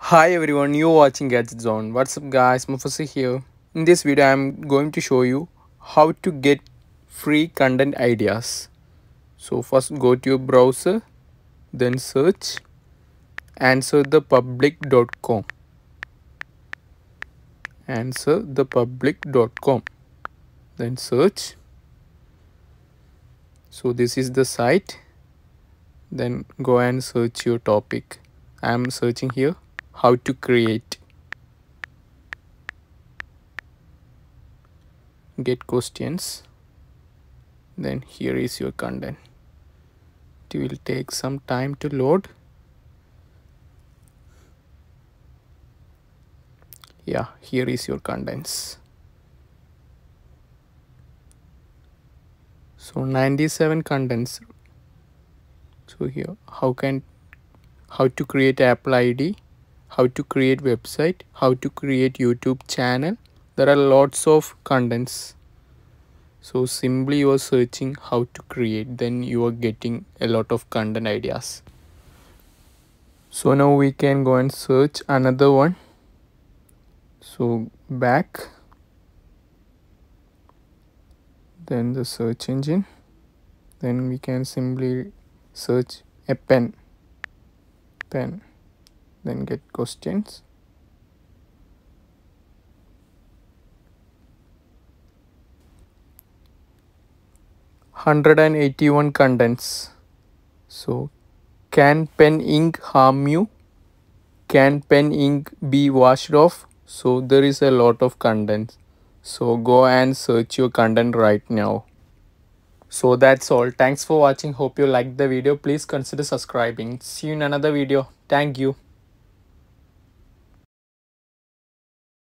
Hi everyone, you're watching Gadget Zone. What's up guys, Mufasi here. In this video I'm going to show you how to get free content ideas. So first go to your browser, then search answerthepublic.com. Answerthepublic.com. Then search. So this is the site. Then go and search your topic. I'm searching here how to create. Get questions. Then here is your content. It will take some time to load. Yeah, here is your contents. So 97 contents. So here how to create Apple ID, how to create website, how to create YouTube channel. There are lots of contents. So simply you are searching how to create, then you are getting a lot of content ideas. So now we can go and search another one. So back, then the search engine, then we can simply search a pen, then get questions. $181 contents. So can pen ink harm you? Can pen ink be washed off? So there is a lot of contents. So go and search your content right now. So that's all. Thanks for watching. Hope you liked the video. Please consider subscribing. See you in another video. Thank you.